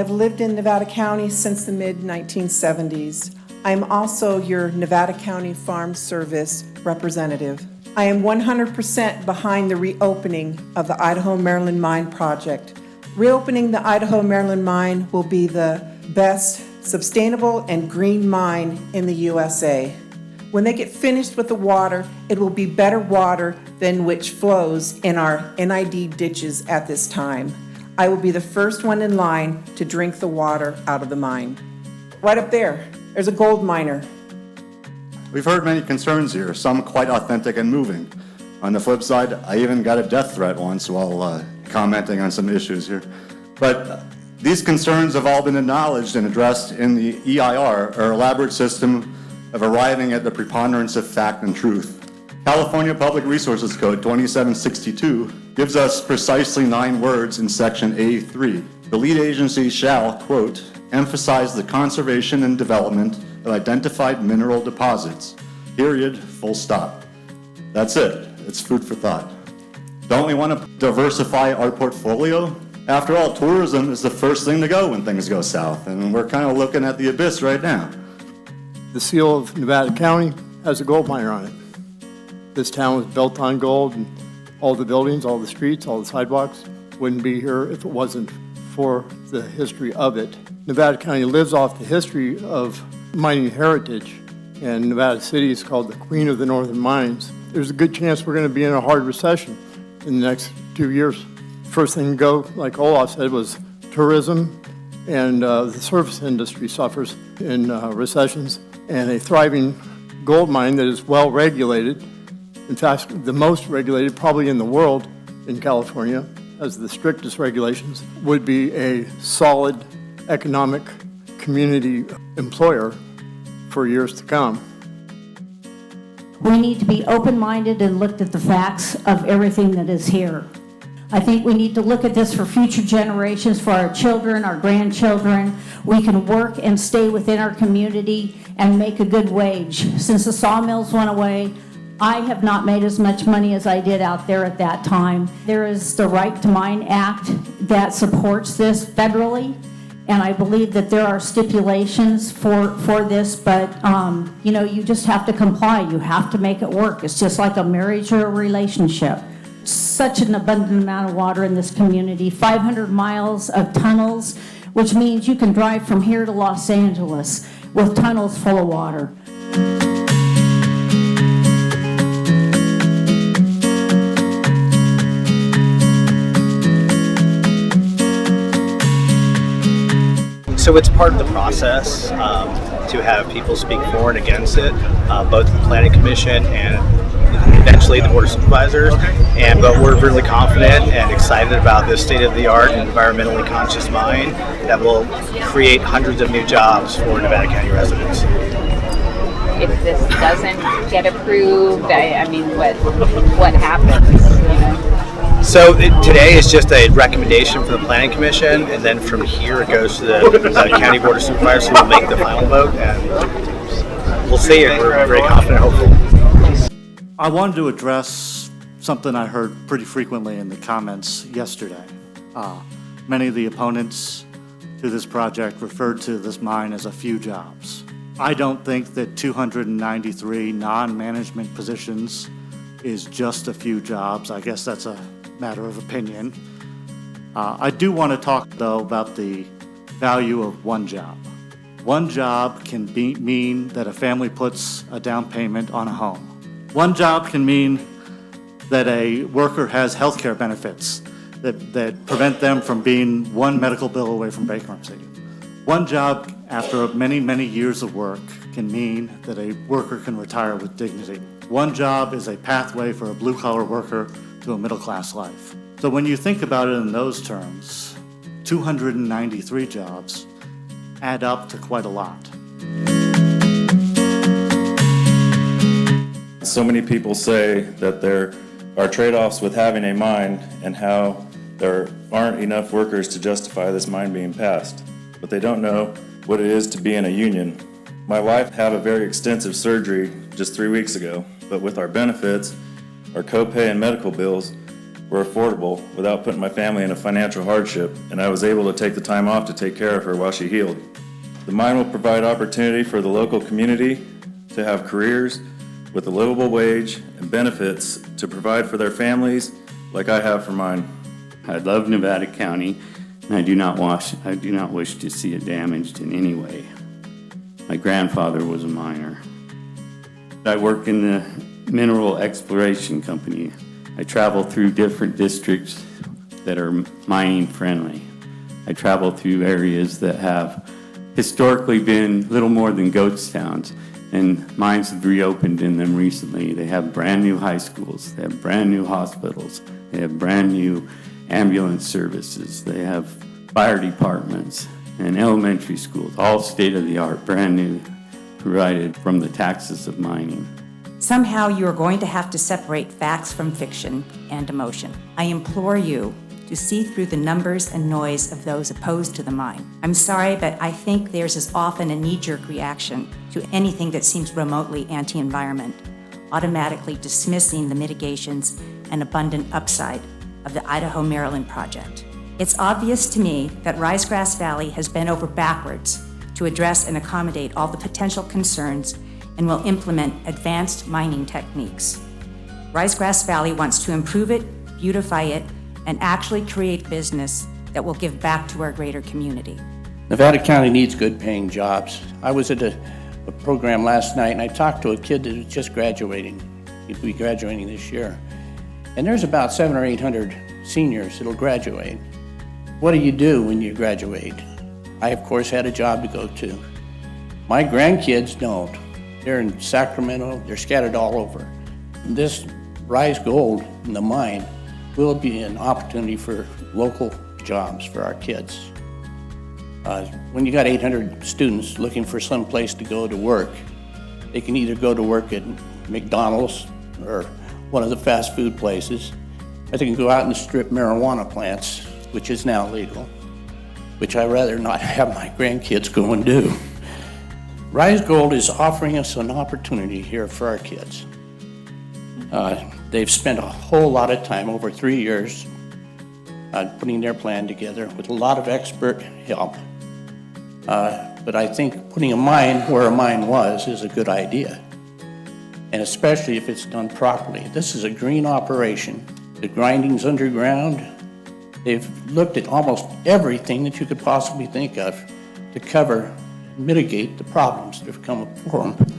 I've lived in Nevada County since the mid-1970s. I am also your Nevada County Farm Service representative. I am 100% behind the reopening of the Idaho-Maryland Mine project. Reopening the Idaho-Maryland Mine will be the best sustainable and green mine in the USA. When they get finished with the water, it will be better water than which flows in our NID ditches at this time. I will be the first one in line to drink the water out of the mine. Right up there, there's a gold miner. We've heard many concerns here, some quite authentic and moving. On the flip side, I even got a death threat once while commenting on some issues here. But these concerns have all been acknowledged and addressed in the EIR, our elaborate system of arriving at the preponderance of fact and truth. California Public Resources Code 2762 gives us precisely 9 words in section A3. The lead agency shall, quote, emphasize the conservation and development of identified mineral deposits, period, full stop. That's it. It's food for thought. Don't we want to diversify our portfolio? After all, tourism is the first thing to go when things go south, and we're kind of looking at the abyss right now. The seal of Nevada County has a gold miner on it. This town was built on gold, and all the buildings, all the streets, all the sidewalks wouldn't be here if it wasn't for the history of it. Nevada County lives off the history of mining heritage, and Nevada City is called the Queen of the Northern Mines. There's a good chance we're going to be in a hard recession in the next 2 years. First thing to go, like Olaf said, was tourism, and the service industry suffers in recessions, and a thriving gold mine that is well regulated. In fact, the most regulated probably in the world in California, has the strictest regulations, would be a solid economic community employer for years to come. We need to be open-minded and look at the facts of everything that is here. I think we need to look at this for future generations, for our children, our grandchildren. We can work and stay within our community and make a good wage. Since the sawmills went away, I have not made as much money as I did out there at that time. There is the Right to Mine Act that supports this federally, and I believe that there are stipulations for this, but you know, you just have to comply. You have to make it work. It's just like a marriage or a relationship. Such an abundant amount of water in this community, 500 miles of tunnels, which means you can drive from here to Los Angeles with tunnels full of water. So it's part of the process to have people speak for and against it, both the Planning Commission and eventually the Board of Supervisors. But we're really confident and excited about this state-of-the-art and environmentally conscious mine that will create hundreds of new jobs for Nevada County residents. If this doesn't get approved, I mean, what happens? You know? So today is just a recommendation from the Planning Commission, and then from here it goes to the County Board of Supervisors, who will make the final vote, and we'll see. And we're very confident, hopefully. I wanted to address something I heard pretty frequently in the comments yesterday. Many of the opponents to this project referred to this mine as a few jobs. I don't think that 293 non-management positions is just a few jobs. I guess that's a matter of opinion. I do want to talk, though, about the value of one job. One job can mean that a family puts a down payment on a home. One job can mean that a worker has health care benefits that prevent them from being one medical bill away from bankruptcy. One job, after many, many years of work, can mean that a worker can retire with dignity. One job is a pathway for a blue-collar worker to a middle-class life. So when you think about it in those terms, 293 jobs add up to quite a lot. So many people say that there are trade-offs with having a mine and how there aren't enough workers to justify this mine being passed. But they don't know what it is to be in a union. My wife had a very extensive surgery just 3 weeks ago, but with our benefits, our copay and medical bills, were affordable without putting my family in a financial hardship, and I was able to take the time off to take care of her while she healed. The mine will provide opportunity for the local community to have careers with a livable wage and benefits to provide for their families like I have for mine. I love Nevada County, and I do not wish to see it damaged in any way. My grandfather was a miner. I work in the mineral exploration company. I travel through different districts that are mining friendly. I travel through areas that have historically been little more than ghost towns, and mines have reopened in them recently. They have brand new high schools, they have brand new hospitals, they have brand new ambulance services, they have fire departments and elementary schools, all state-of-the-art, brand new, provided from the taxes of mining. Somehow you are going to have to separate facts from fiction and emotion. I implore you to see through the numbers and noise of those opposed to the mine. I'm sorry, but I think there's as often a knee-jerk reaction to anything that seems remotely anti-environment, automatically dismissing the mitigations and abundant upside of the Idaho-Maryland project. It's obvious to me that Risegrass Valley has bent over backwards to address and accommodate all the potential concerns and will implement advanced mining techniques. Risegrass Valley wants to improve it, beautify it, and actually create business that will give back to our greater community. Nevada County needs good paying jobs. I was at a program last night and I talked to a kid that was just graduating. He'll be graduating this year. And there's about 700 or 800 seniors that'll graduate. What do you do when you graduate? I, of course, had a job to go to. My grandkids don't. They're in Sacramento, they're scattered all over. This Rise Gold in the mine will be an opportunity for local jobs for our kids. When you got 800 students looking for some place to go to work, they can either go to work at McDonald's or one of the fast food places, or they can go out and strip marijuana plants, which is now legal, which I'd rather not have my grandkids go and do. Rise Gold is offering us an opportunity here for our kids. They've spent a whole lot of time, over 3 years, putting their plan together with a lot of expert help. But I think putting a mine where a mine was is a good idea, and especially if it's done properly. This is a green operation. The grinding's underground. They've looked at almost everything that you could possibly think of to cover and mitigate the problems that have come before them.